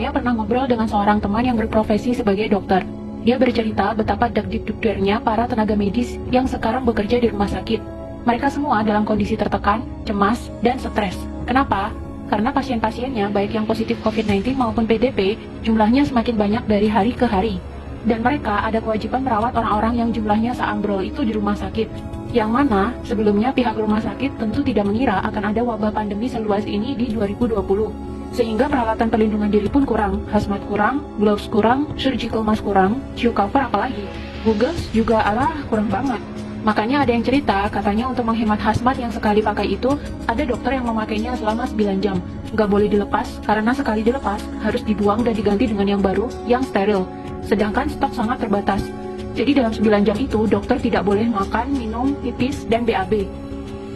Saya pernah ngobrol dengan seorang teman yang berprofesi sebagai dokter. Dia bercerita betapa deg-degnya para tenaga medis yang sekarang bekerja di rumah sakit. Mereka semua dalam kondisi tertekan, cemas, dan stres. Kenapa? Karena pasien-pasiennya, baik yang positif COVID-19 maupun PDP, jumlahnya semakin banyak dari hari ke hari. Dan mereka ada kewajiban merawat orang-orang yang jumlahnya seambrol itu di rumah sakit. Yang mana, sebelumnya pihak rumah sakit tentu tidak mengira akan ada wabah pandemi seluas ini di 2020. Sehingga peralatan perlindungan diri pun kurang, hazmat kurang, gloves kurang, surgical mask kurang, shoe cover apalagi. Googles juga kurang banget. Makanya ada yang cerita, katanya untuk menghemat hazmat yang sekali pakai itu, ada dokter yang memakainya selama 9 jam. Nggak boleh dilepas, karena sekali dilepas, harus dibuang dan diganti dengan yang baru, yang steril. Sedangkan stok sangat terbatas. Jadi dalam 9 jam itu, dokter tidak boleh makan, minum, pipis, dan BAB.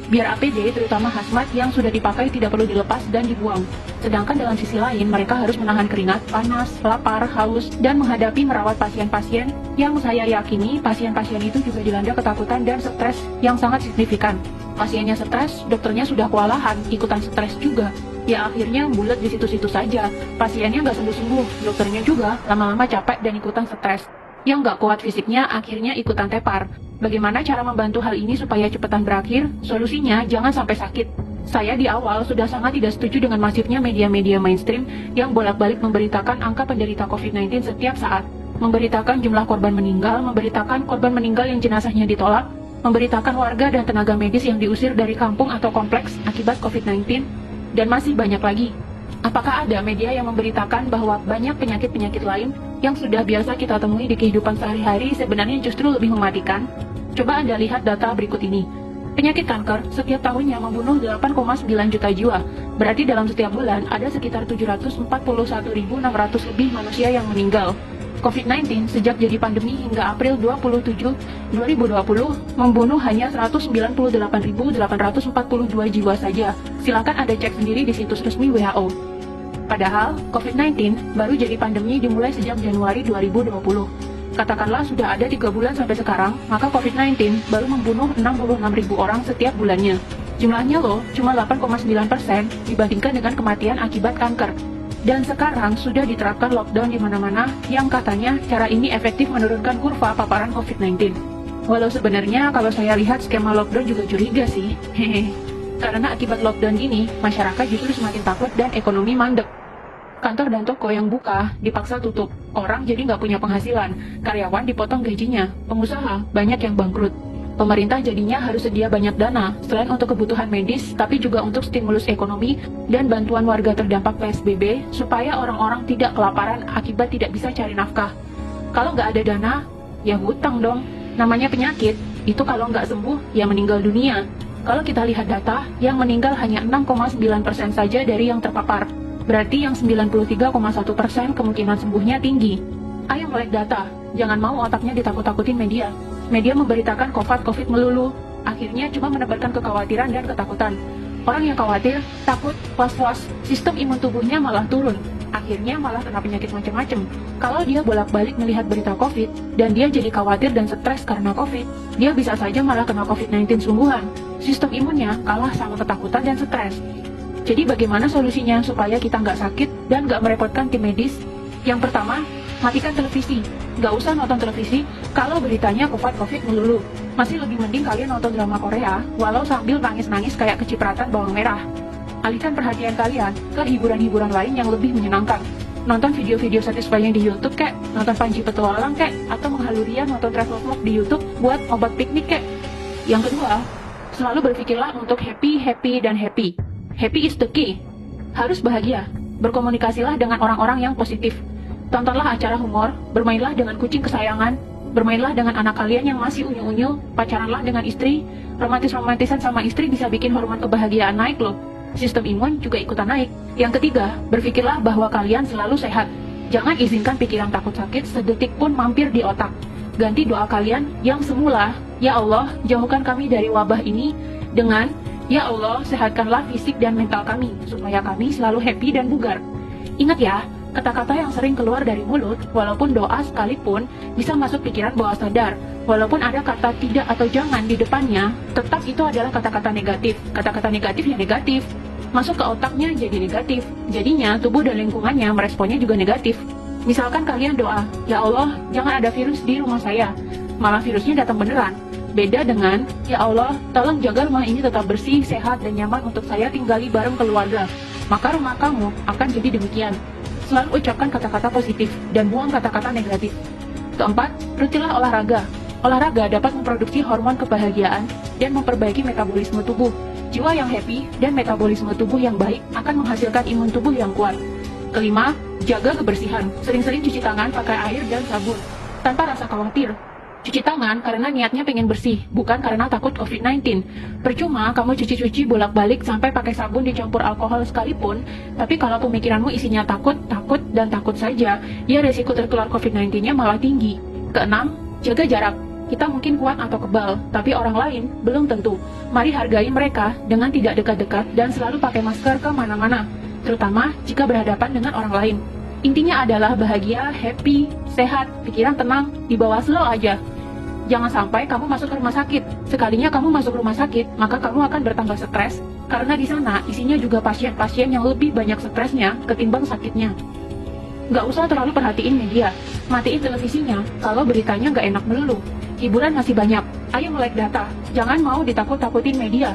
Biar APD, terutama hazmat yang sudah dipakai tidak perlu dilepas dan dibuang. Sedangkan dalam sisi lain, mereka harus menahan keringat, panas, lapar, haus, dan menghadapi merawat pasien-pasien yang saya yakini pasien-pasien itu juga dilanda ketakutan dan stres yang sangat signifikan. Pasiennya stres, dokternya sudah kewalahan, ikutan stres juga. Ya akhirnya bulat di situ-situ saja. Pasiennya nggak sembuh-sembuh, dokternya juga lama-lama capek dan ikutan stres. Yang nggak kuat fisiknya akhirnya ikutan tepar. Bagaimana cara membantu hal ini supaya cepetan berakhir? Solusinya jangan sampai sakit. Saya di awal sudah sangat tidak setuju dengan masifnya media-media mainstream yang bolak-balik memberitakan angka penderita COVID-19 setiap saat. Memberitakan jumlah korban meninggal, memberitakan korban meninggal yang jenazahnya ditolak, memberitakan warga dan tenaga medis yang diusir dari kampung atau kompleks akibat COVID-19, dan masih banyak lagi. Apakah ada media yang memberitakan bahwa banyak penyakit-penyakit lain yang sudah biasa kita temui di kehidupan sehari-hari sebenarnya justru lebih mematikan? Coba Anda lihat data berikut ini. Penyakit kanker setiap tahunnya membunuh 8,9 juta jiwa. Berarti dalam setiap bulan ada sekitar 741.600 lebih manusia yang meninggal. COVID-19 sejak jadi pandemi hingga April 27, 2020 membunuh hanya 198.842 jiwa saja. Silakan Anda cek sendiri di situs resmi WHO. Padahal, COVID-19 baru jadi pandemi dimulai sejak Januari 2020. Katakanlah sudah ada 3 bulan sampai sekarang, maka COVID-19 baru membunuh 66.000 orang setiap bulannya. Jumlahnya loh, cuma 8,9% dibandingkan dengan kematian akibat kanker. Dan sekarang sudah diterapkan lockdown di mana-mana yang katanya cara ini efektif menurunkan kurva paparan COVID-19. Walau sebenarnya kalau saya lihat skema lockdown juga curiga sih. Hehe. Karena akibat lockdown ini, masyarakat justru semakin takut dan ekonomi mandek. Kantor dan toko yang buka dipaksa tutup, orang jadi nggak punya penghasilan, karyawan dipotong gajinya, pengusaha banyak yang bangkrut. Pemerintah jadinya harus sedia banyak dana, selain untuk kebutuhan medis, tapi juga untuk stimulus ekonomi dan bantuan warga terdampak PSBB, supaya orang-orang tidak kelaparan akibat tidak bisa cari nafkah. Kalau nggak ada dana, ya hutang dong. Namanya penyakit, itu kalau nggak sembuh, ya meninggal dunia. Kalau kita lihat data, yang meninggal hanya 6,9% saja dari yang terpapar. Berarti yang 93,1% kemungkinan sembuhnya tinggi. Ayo melek data, jangan mau otaknya ditakut-takutin media. Media memberitakan COVID melulu, akhirnya cuma menebarkan kekhawatiran dan ketakutan. Orang yang khawatir, takut, was-was, sistem imun tubuhnya malah turun. Akhirnya malah kena penyakit macam-macam. Kalau dia bolak-balik melihat berita COVID, dan dia jadi khawatir dan stres karena COVID, dia bisa saja malah kena COVID-19 sungguhan. Sistem imunnya kalah sama ketakutan dan stres. Jadi bagaimana solusinya supaya kita nggak sakit dan nggak merepotkan tim medis? Yang pertama, matikan televisi. Nggak usah nonton televisi kalau beritanya COVID melulu. Masih lebih mending kalian nonton drama Korea, walau sambil nangis-nangis kayak kecipratan bawang merah. Alihkan perhatian kalian ke hiburan-hiburan lain yang lebih menyenangkan. Nonton video-video satisfying di YouTube kek, nonton Panji Petualang kek, atau menghalurian nonton travel vlog di YouTube buat obat piknik kek. Yang kedua, selalu berpikirlah untuk happy. Happy is the key. Harus bahagia. Berkomunikasilah dengan orang-orang yang positif. Tontonlah acara humor, bermainlah dengan kucing kesayangan, bermainlah dengan anak kalian yang masih unyu-unyu, pacaranlah dengan istri, romantis-romantisan sama istri bisa bikin hormon kebahagiaan naik loh. Sistem imun juga ikutan naik. Yang ketiga, berpikirlah bahwa kalian selalu sehat. Jangan izinkan pikiran takut sakit sedetik pun mampir di otak. Ganti doa kalian yang semula, ya Allah, jauhkan kami dari wabah ini, dengan ya Allah, sehatkanlah fisik dan mental kami, supaya kami selalu happy dan bugar. Ingat ya, kata-kata yang sering keluar dari mulut, walaupun doa sekalipun, bisa masuk pikiran bawah sadar. Walaupun ada kata tidak atau jangan di depannya, tetap itu adalah kata-kata negatif. Kata-kata negatif ya negatif. masuk ke otaknya jadi negatif. Jadinya tubuh dan lingkungannya meresponnya juga negatif. Misalkan kalian doa, "Ya Allah, jangan ada virus di rumah saya." Malah virusnya datang beneran. Beda dengan, "Ya Allah, tolong jaga rumah ini tetap bersih, sehat, dan nyaman untuk saya tinggali bareng keluarga." Maka rumah kamu akan jadi demikian. Selalu ucapkan kata-kata positif dan buang kata-kata negatif. Keempat, rutilah olahraga. Olahraga dapat memproduksi hormon kebahagiaan dan memperbaiki metabolisme tubuh. Jiwa yang happy dan metabolisme tubuh yang baik akan menghasilkan imun tubuh yang kuat. Kelima, jaga kebersihan. Sering-sering cuci tangan pakai air dan sabun. Tanpa rasa khawatir. Cuci tangan karena niatnya pengen bersih, bukan karena takut COVID-19. Percuma kamu cuci-cuci bolak-balik sampai pakai sabun dicampur alkohol sekalipun, tapi kalau pemikiranmu isinya takut, dan takut saja, ya resiko tertular COVID-19-nya malah tinggi. Keenam, jaga jarak. Kita mungkin kuat atau kebal, tapi orang lain belum tentu. Mari hargai mereka dengan tidak dekat-dekat dan selalu pakai masker ke mana-mana, terutama jika berhadapan dengan orang lain. Intinya adalah bahagia, happy, sehat, pikiran tenang, dibawa slow aja. Jangan sampai kamu masuk ke rumah sakit. Sekalinya kamu masuk rumah sakit, maka kamu akan bertambah stres, karena di sana isinya juga pasien-pasien yang lebih banyak stresnya ketimbang sakitnya. Nggak usah terlalu perhatiin media. Matiin televisinya kalau beritanya nggak enak melulu. Hiburan masih banyak. Ayo melek data. Jangan mau ditakut-takutin media.